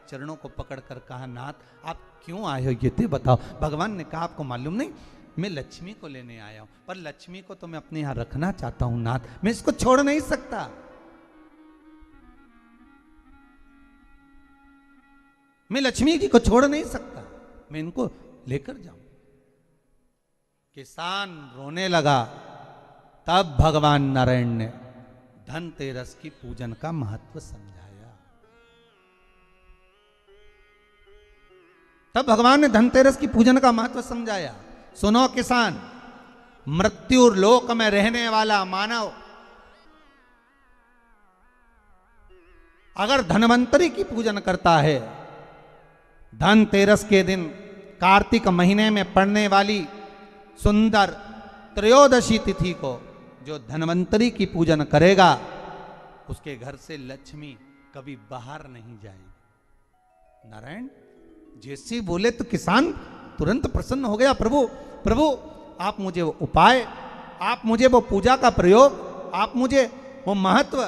चरणों को पकड़कर कहा, नाथ आप क्यों आए हो ये तो बताओ। भगवान ने कहा, आपको मालूम नहीं, मैं लक्ष्मी को लेने आया हूं, पर लक्ष्मी को तो मैं अपने यहां रखना चाहता हूं नाथ, मैं इसको छोड़ नहीं सकता। मैं लक्ष्मी जी को छोड़ नहीं सकता, मैं इनको लेकर जाऊं। किसान रोने लगा। तब भगवान नारायण ने धनतेरस की पूजन का महत्व समझाया। तब भगवान ने धनतेरस की पूजन का महत्व समझाया। सुनो किसान, मृत्यु लोक में रहने वाला मानव अगर धनवंतरी की पूजन करता है, धनतेरस के दिन कार्तिक महीने में पड़ने वाली सुंदर त्रयोदशी तिथि को जो धनवंतरी की पूजन करेगा, उसके घर से लक्ष्मी कभी बाहर नहीं जाएगी। नारायण जैसे बोले तो किसान तुरंत प्रसन्न हो गया। प्रभु प्रभु आप मुझे वो उपाय, आप मुझे वो पूजा का प्रयोग, आप मुझे वो महत्व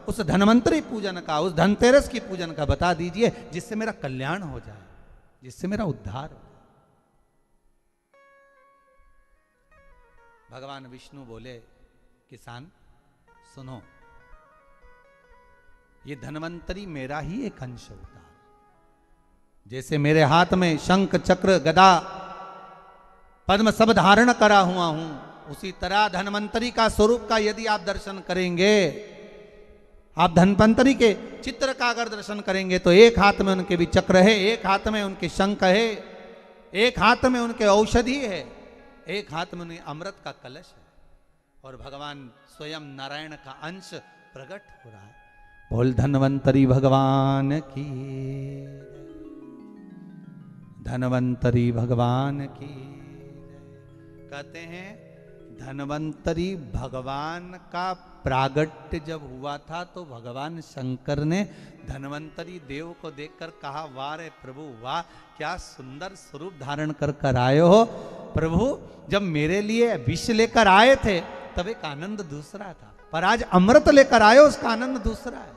उस धनवंतरी पूजन का, उस धनतेरस की पूजन का बता दीजिए, जिससे मेरा कल्याण हो जाए, जिससे मेरा उद्धार हो। भगवान विष्णु बोले, किसान सुनो, ये धनवंतरी मेरा ही एक अंश होता है। जैसे मेरे हाथ में शंख चक्र गदा पद्म सब धारण करा हुआ हूं, उसी तरह धनवंतरी का स्वरूप का यदि आप दर्शन करेंगे, आप धनवंतरी के चित्र का अगर दर्शन करेंगे, तो एक हाथ में उनके भी चक्र है, एक हाथ में उनके शंख है, एक हाथ में उनके औषधि है, एक हाथ में उन्हें अमृत का कलश है, और भगवान स्वयं नारायण का अंश प्रकट हो रहा है। बोल धनवंतरी भगवान की, धनवंतरी भगवान की। कहते हैं धनवंतरी भगवान का प्रागट्य जब हुआ था, तो भगवान शंकर ने धनवंतरी देव को देखकर कहा, वाह रे प्रभु वाह, क्या सुंदर स्वरूप धारण कर कर आए हो। प्रभु जब मेरे लिए विष लेकर आए थे तब एक आनंद दूसरा था, पर आज अमृत लेकर आए हो, उसका आनंद दूसरा है।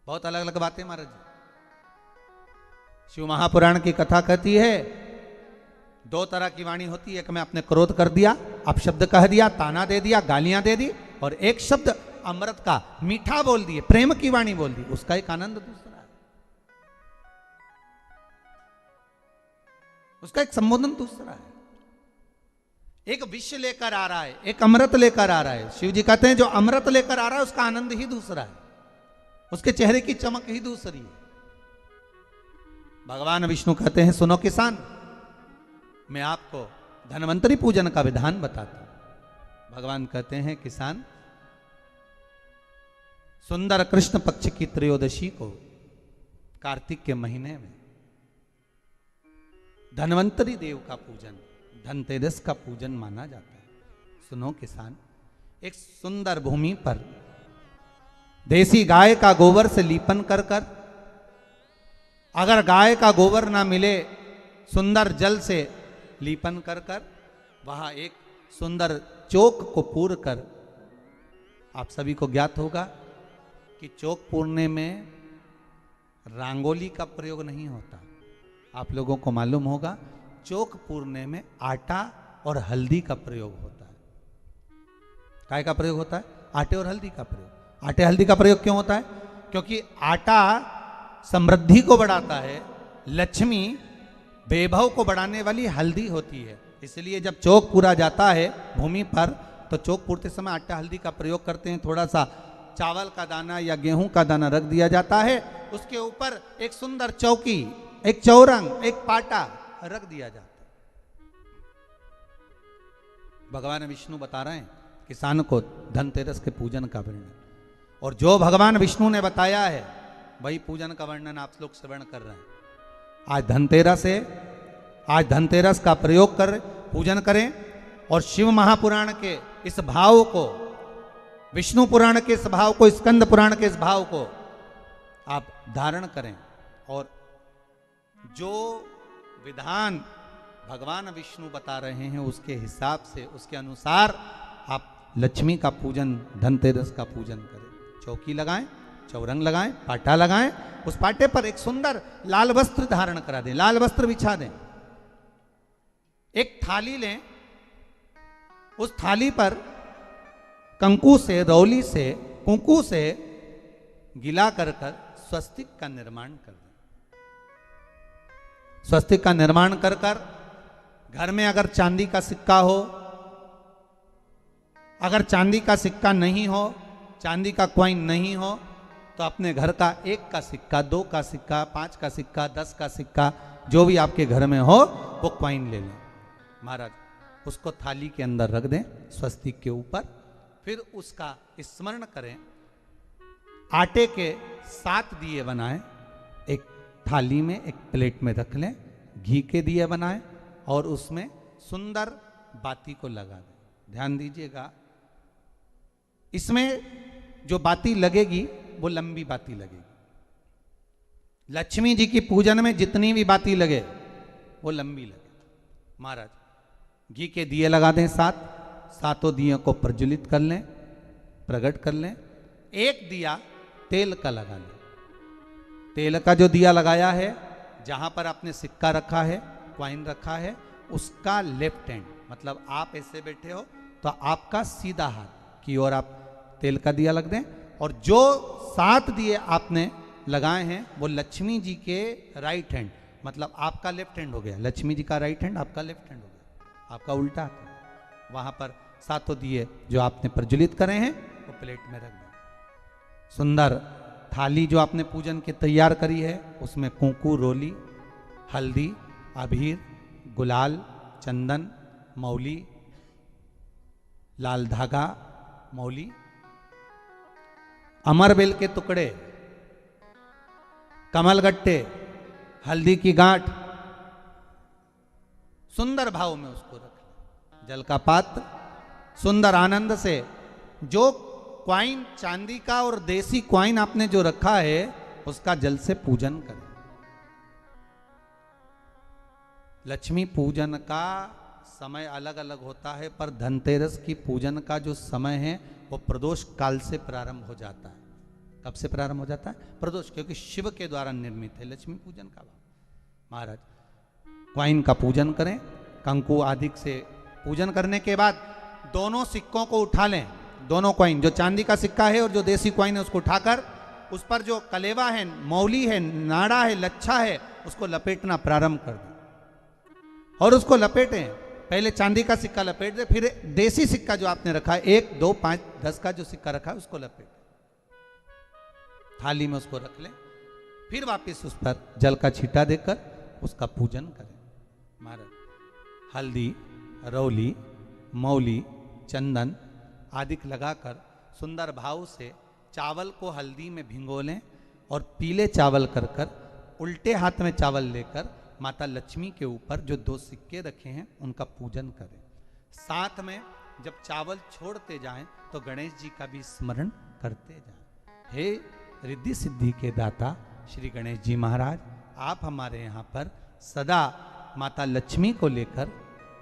बहुत अलग अलग बातें महाराज जी। शिव महापुराण की कथा कहती है, दो तरह की वाणी होती है, एक में आपने क्रोध कर दिया, आप शब्द कह दिया, ताना दे दिया, गालियां दे दी, और एक शब्द अमृत का मीठा बोल दिए, प्रेम की वाणी बोल दी, उसका एक आनंद दूसरा है, उसका एक संबोधन दूसरा है। एक विष लेकर आ रहा है, एक अमृत लेकर आ रहा है। शिव जी कहते हैं जो अमृत लेकर आ रहा है उसका आनंद ही दूसरा है, उसके चेहरे की चमक ही दूसरी है। भगवान विष्णु कहते हैं, सुनो किसान, मैं आपको धनवंतरी पूजन का विधान बताता हूं। भगवान कहते हैं, किसान सुंदर कृष्ण पक्ष की त्रयोदशी को कार्तिक के महीने में धनवंतरी देव का पूजन, धनतेरस का पूजन माना जाता है। सुनो किसान, एक सुंदर भूमि पर देसी गाय का गोबर से लीपन कर कर, अगर गाय का गोबर ना मिले, सुंदर जल से लीपन कर कर, वहां एक सुंदर चौक को पूर कर, आप सभी को ज्ञात होगा कि चौक पूरने में रंगोली का प्रयोग नहीं होता। आप लोगों को मालूम होगा, चौक पूरने में आटा और हल्दी का प्रयोग होता है। काय का प्रयोग होता है? आटे और हल्दी का प्रयोग। आटे हल्दी का प्रयोग क्यों होता है? क्योंकि आटा समृद्धि को बढ़ाता है, लक्ष्मी वैभव को बढ़ाने वाली हल्दी होती है। इसलिए जब चौक पूरा जाता है भूमि पर, तो चौक पूरते समय आटा हल्दी का प्रयोग करते हैं। थोड़ा सा चावल का दाना या गेहूं का दाना रख दिया जाता है, उसके ऊपर एक सुंदर चौकी, एक चौरंग, एक पाटा रख दिया जाता है। भगवान विष्णु बता रहे हैं किसान को धनतेरस के पूजन का वर्णन, और जो भगवान विष्णु ने बताया है वही पूजन का वर्णन आप लोग श्रवण कर रहे हैं। आज धनतेरस है, आज धनतेरस का प्रयोग कर पूजन करें, और शिव महापुराण के इस भाव को, विष्णु पुराण के इस भाव को, स्कंद पुराण के इस भाव को आप धारण करें, और जो विधान भगवान विष्णु बता रहे हैं उसके हिसाब से, उसके अनुसार आप लक्ष्मी का पूजन, धनतेरस का पूजन करें। चौकी लगाएं, चौरंग लगाएं, पाटा लगाएं, उस पाटे पर एक सुंदर लाल वस्त्र धारण करा दें, लाल वस्त्र बिछा दें। एक थाली लें, उस थाली पर कंकु से, रौली से, कुंकू से गिला कर स्वस्तिक का निर्माण कर दें। स्वस्तिक का निर्माण कर घर में अगर चांदी का सिक्का हो, अगर चांदी का सिक्का नहीं हो, चांदी का कॉइन नहीं हो, तो अपने घर का 1 का सिक्का, 2 का सिक्का, 5 का सिक्का, 10 का सिक्का, जो भी आपके घर में हो वो कॉइन ले लें महाराज, उसको थाली के अंदर रख दें स्वस्तिक के ऊपर। फिर उसका स्मरण करें, आटे के 7 दिए बनाएं, एक थाली में, एक प्लेट में रख लें, घी के दिए बनाएं और उसमें सुंदर बाती को लगा दें। ध्यान दीजिएगा, इसमें जो बाती लगेगी वो लंबी बाती लगेगी। लक्ष्मी जी की पूजन में जितनी भी बाती लगे वो लंबी लगे। महाराज घी के दिए लगा दें 7, सातों दियों को प्रज्वलित कर लें, प्रकट कर लें। एक दिया तेल का लगा लें। तेल का जो दिया लगाया है, जहां पर आपने सिक्का रखा है, कॉइन रखा है, उसका लेफ्ट हैंड, मतलब आप ऐसे बैठे हो तो आपका सीधा हाथ की ओर आप तेल का दिया लग दें। और जो 7 दिए आपने लगाए हैं वो लक्ष्मी जी के राइट हैंड, मतलब आपका लेफ्ट हैंड हो गया, लक्ष्मी जी का राइट हैंड, आपका लेफ्ट हैंड हो गया, आपका उल्टा हाथ। वहां पर 7 दिए जो आपने प्रज्वलित करे हैं वो प्लेट में रख दें। सुंदर थाली जो आपने पूजन की तैयार करी है, उसमें कुंकू, रोली, हल्दी, अबीर, गुलाल, चंदन, मौली, लाल धागा, मौली, अमरबेल के टुकड़े, कमलगट्टे, हल्दी की गांठ, सुंदर भाव में उसको रख लें। जल का पात्र सुंदर आनंद से, जो क्वाइन चांदी का और देसी क्वाइन आपने जो रखा है उसका जल से पूजन करें। लक्ष्मी पूजन का समय अलग अलग होता है, पर धनतेरस की पूजन का जो समय है वो प्रदोष काल से प्रारंभ हो जाता है। कब से प्रारंभ हो जाता है? प्रदोष, क्योंकि शिव के द्वारा निर्मित है लक्ष्मी पूजन का भाव। महाराज क्वाइन का पूजन करें, कंकु आदि से पूजन करने के बाद दोनों सिक्कों को उठा लें। दोनों क्वाइन, जो चांदी का सिक्का है और जो देसी क्वाइन है, उसको उठाकर उस पर जो कलेवा है, मौली है, नाड़ा है, लच्छा है, उसको लपेटना प्रारंभ कर दें और उसको लपेटें। पहले चांदी का सिक्का लपेट दे, फिर देसी सिक्का जो आपने रखा है, 1, 2, 5, 10 का जो सिक्का रखा है उसको लपेट, थाली में उसको रख लें। फिर वापस उस पर जल का छींटा देकर उसका पूजन करें। महाराज हल्दी, रौली, मौली, चंदन आदि लगाकर सुंदर भाव से चावल को हल्दी में भिगो लें और पीले चावल कर उल्टे हाथ में चावल लेकर माता लक्ष्मी के ऊपर जो 2 सिक्के रखे हैं उनका पूजन करें। साथ में जब चावल छोड़ते जाएं तो गणेश जी का भी स्मरण करते जाएं। हे रिद्धि सिद्धि के दाता श्री गणेश जी महाराज, आप हमारे यहाँ पर सदा माता लक्ष्मी को लेकर,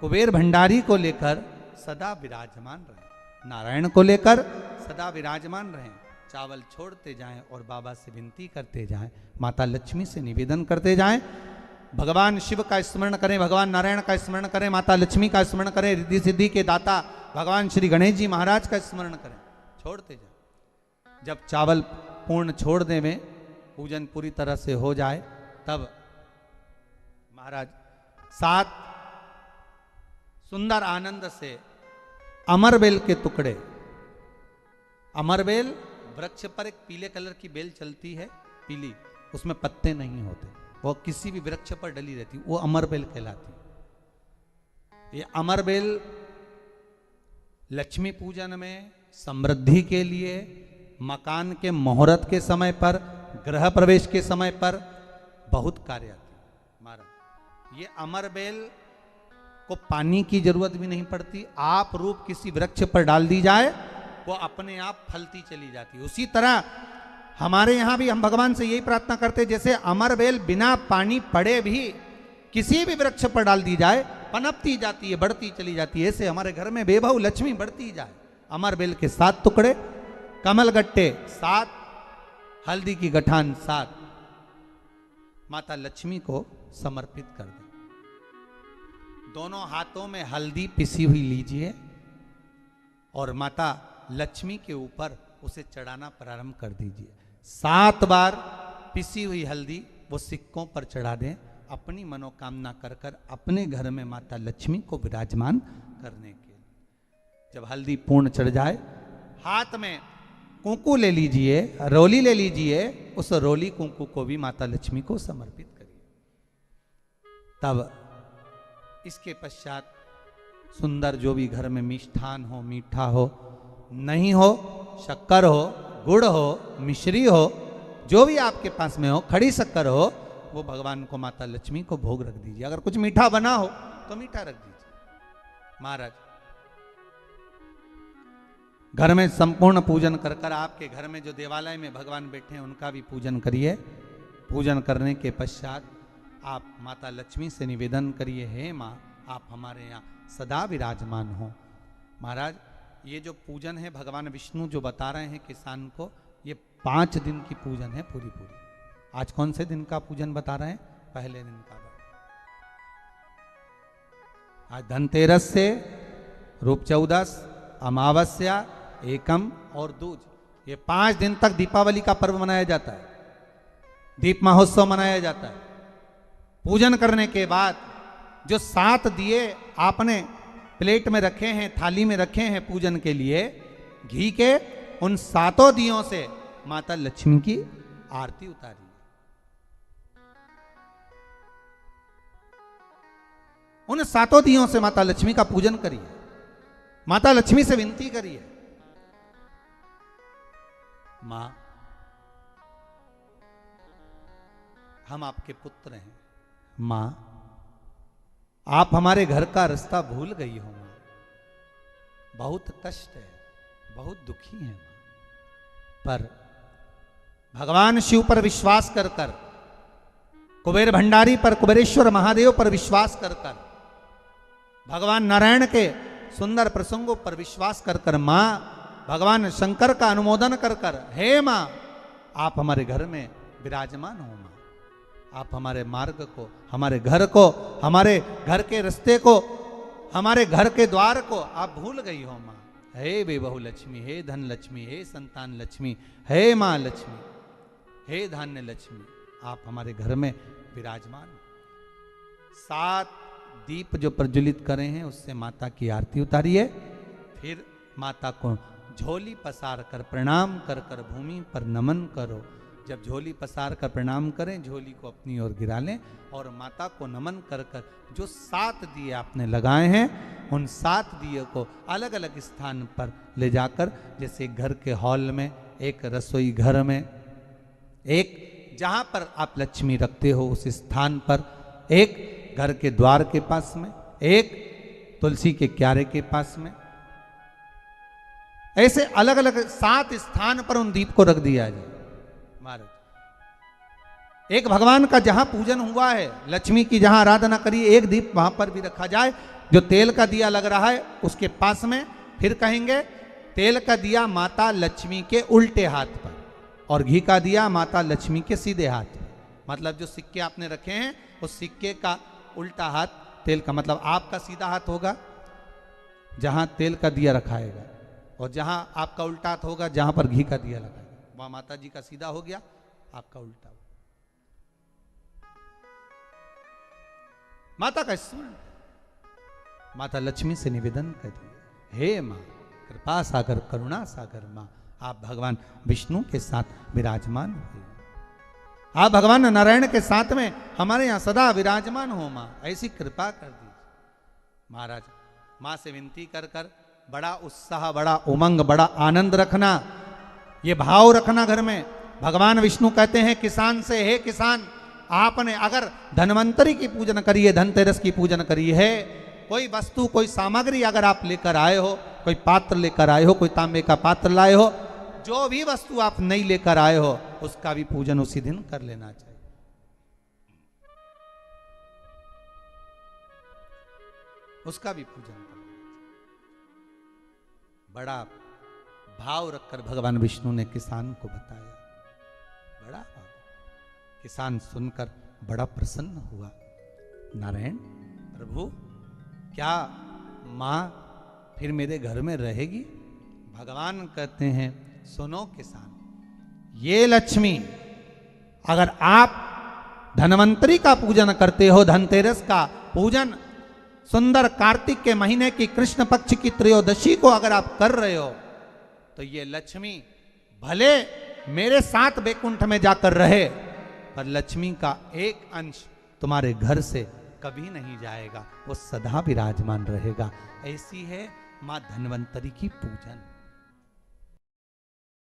कुबेर भंडारी को लेकर सदा विराजमान रहें, नारायण को लेकर सदा विराजमान रहें। चावल छोड़ते जाएं और बाबा से विनती करते जाएं, माता लक्ष्मी से निवेदन करते जाएं, भगवान शिव का स्मरण करें, भगवान नारायण का स्मरण करें, माता लक्ष्मी का स्मरण करें, रिद्धि सिद्धि के दाता भगवान श्री गणेश जी महाराज का स्मरण करें, छोड़ते जाएं। जब चावल पूर्ण छोड़ देवें, पूजन पूरी तरह से हो जाए, तब महाराज 7 सुंदर आनंद से अमरबेल के टुकड़े, अमरबेल वृक्ष पर एक पीले कलर की बेल चलती है, पीली, उसमें पत्ते नहीं होते, वो किसी भी वृक्ष पर डली रहती, वो अमरबेल कहलाती। ये अमरबेल लक्ष्मी पूजन में, समृद्धि के लिए, मकान के मुहूर्त के समय पर, गृह प्रवेश के समय पर बहुत कार्य आती है। महाराज ये अमरबेल को पानी की जरूरत भी नहीं पड़ती, आप रूप किसी वृक्ष पर डाल दी जाए वो अपने आप फलती चली जाती है। उसी तरह हमारे यहाँ भी हम भगवान से यही प्रार्थना करते हैं, जैसे अमरबेल बिना पानी पड़े भी किसी भी वृक्ष पर डाल दी जाए पनपती जाती है, बढ़ती चली जाती है, ऐसे हमारे घर में बेभव लक्ष्मी बढ़ती जाए। अमरबेल के 7 टुकड़े, कमलगट्टे 7, हल्दी की गठान 7 माता लक्ष्मी को समर्पित कर दें। दोनों हाथों में हल्दी पिसी हुई लीजिए और माता लक्ष्मी के ऊपर उसे चढ़ाना प्रारंभ कर दीजिए। 7 बार पिसी हुई हल्दी वो सिक्कों पर चढ़ा दें, अपनी मनोकामना कर कर अपने घर में माता लक्ष्मी को विराजमान करने के लिए। जब हल्दी पूर्ण चढ़ जाए, हाथ में कुंकू ले लीजिए, रोली ले लीजिए, उस रोली कुंकू को भी माता लक्ष्मी को समर्पित करिए। तब इसके पश्चात सुंदर जो भी घर में मिष्ठान हो, मीठा हो, नहीं हो शक्कर हो, गुड़ हो, मिश्री हो, जो भी आपके पास में हो, खड़ी शक्कर हो, वो भगवान को माता लक्ष्मी को भोग रख दीजिए। अगर कुछ मीठा बना हो तो मीठा रख दीजिए। महाराज घर में संपूर्ण पूजन कर कर आपके घर में जो देवालय में भगवान बैठे हैं उनका भी पूजन करिए। पूजन करने के पश्चात आप माता लक्ष्मी से निवेदन करिए, हे माँ आप हमारे यहाँ सदा विराजमान हो। महाराज ये जो पूजन है भगवान विष्णु जो बता रहे हैं किसान को, ये 5 दिन की पूजन है पूरी। आज कौन से दिन का पूजन बता रहे हैं? पहले दिन का। आज धनतेरस से रूप चौदस, अमावस्या, एकम और दूज, ये 5 दिन तक दीपावली का पर्व मनाया जाता है, दीप महोत्सव मनाया जाता है। पूजन करने के बाद जो 7 दिए आपने प्लेट में रखे हैं, थाली में रखे हैं पूजन के लिए, घी के उन 7 दियों से माता लक्ष्मी की आरती उतारिए। उन 7 दियों से माता लक्ष्मी का पूजन करिए। माता लक्ष्मी से विनती करिए, मां हम आपके पुत्र हैं, मां आप हमारे घर का रास्ता भूल गई हो, मां बहुत कष्ट है, बहुत दुखी है मां। पर भगवान शिव पर विश्वास कर कर, कुबेर भंडारी पर, कुबेरेश्वर महादेव पर विश्वास कर कर, भगवान नारायण के सुंदर प्रसंगों पर विश्वास कर कर, मां भगवान शंकर का अनुमोदन कर कर, हे मां आप हमारे घर में विराजमान हो, मां आप हमारे मार्ग को, हमारे घर को, हमारे घर के रास्ते को, हमारे घर के द्वार को आप भूल गई हो मां। हे बेबहू लक्ष्मी, हे धन लक्ष्मी, हे संतान लक्ष्मी, हे मां लक्ष्मी, हे धान्य लक्ष्मी, आप हमारे घर में विराजमान हो। 7 दीप जो प्रज्वलित करे हैं उससे माता की आरती उतारिए। फिर माता को झोली पसार कर प्रणाम कर कर भूमि पर नमन करो। जब झोली पसार कर प्रणाम करें, झोली को अपनी ओर गिरा लें और माता को नमन कर कर जो 7 दिए आपने लगाए हैं, उन 7 दिए को अलग अलग स्थान पर ले जाकर, जैसे घर के हॉल में, एक रसोई घर में, एक जहां पर आप लक्ष्मी रखते हो उस स्थान पर, एक घर के द्वार के पास में, एक तुलसी के क्यारे के पास में, ऐसे अलग अलग 7 स्थान पर उन दीप को रख दिया जाए। महाराज एक भगवान का जहां पूजन हुआ है, लक्ष्मी की जहां आराधना करी, एक दीप वहां पर भी रखा जाए। जो तेल का दिया लग रहा है उसके पास में, फिर कहेंगे तेल का दिया माता लक्ष्मी के उल्टे हाथ पर और घी का दिया माता लक्ष्मी के सीधे हाथ पर। मतलब जो सिक्के आपने रखे हैं उस सिक्के का उल्टा हाथ तेल का, मतलब आपका सीधा हाथ होगा जहां तेल का दिया रखाएगा, और जहां आपका उल्टा हाथ होगा जहां पर घी का दिया लगाएगा, वहां माता जी का सीधा हो गया, आपका उल्टा हो। माता का स्मरण, माता लक्ष्मी से निवेदन करिए, हे मां कृपा सागर, करुणा सागर मां, आप भगवान विष्णु के साथ विराजमान हुए, आप भगवान नारायण के साथ में हमारे यहां सदा विराजमान हो मां, ऐसी कृपा कर दीजिए। महाराज मां से विनती कर कर बड़ा उत्साह, बड़ा उमंग, बड़ा आनंद रखना, ये भाव रखना घर में। भगवान विष्णु कहते हैं किसान से, हे किसान आपने अगर धन्वंतरी की पूजन करी है, धनतेरस की पूजन करी है, कोई वस्तु, कोई सामग्री अगर आप लेकर आए हो, कोई पात्र लेकर आए हो, कोई तांबे का पात्र लाए हो, जो भी वस्तु आप नहीं लेकर आए हो उसका भी पूजन उसी दिन कर लेना चाहिए। उसका भी पूजन कर लेना चाहिए। बड़ा भाव रखकर भगवान विष्णु ने किसान को बताया। बड़ा बाबू। किसान सुनकर बड़ा प्रसन्न हुआ। नारायण प्रभु, क्या मां फिर मेरे घर में रहेगी? भगवान कहते हैं, सुनो किसान, ये लक्ष्मी, अगर आप धनवंतरी का पूजन करते हो, धनतेरस का पूजन सुंदर कार्तिक के महीने की कृष्ण पक्ष की त्रयोदशी को अगर आप कर रहे हो, तो ये लक्ष्मी भले मेरे साथ बैकुंठ में जाकर रहे, पर लक्ष्मी का एक अंश तुम्हारे घर से कभी नहीं जाएगा, वो सदा विराजमान रहेगा। ऐसी है मां धन्वंतरी की पूजन।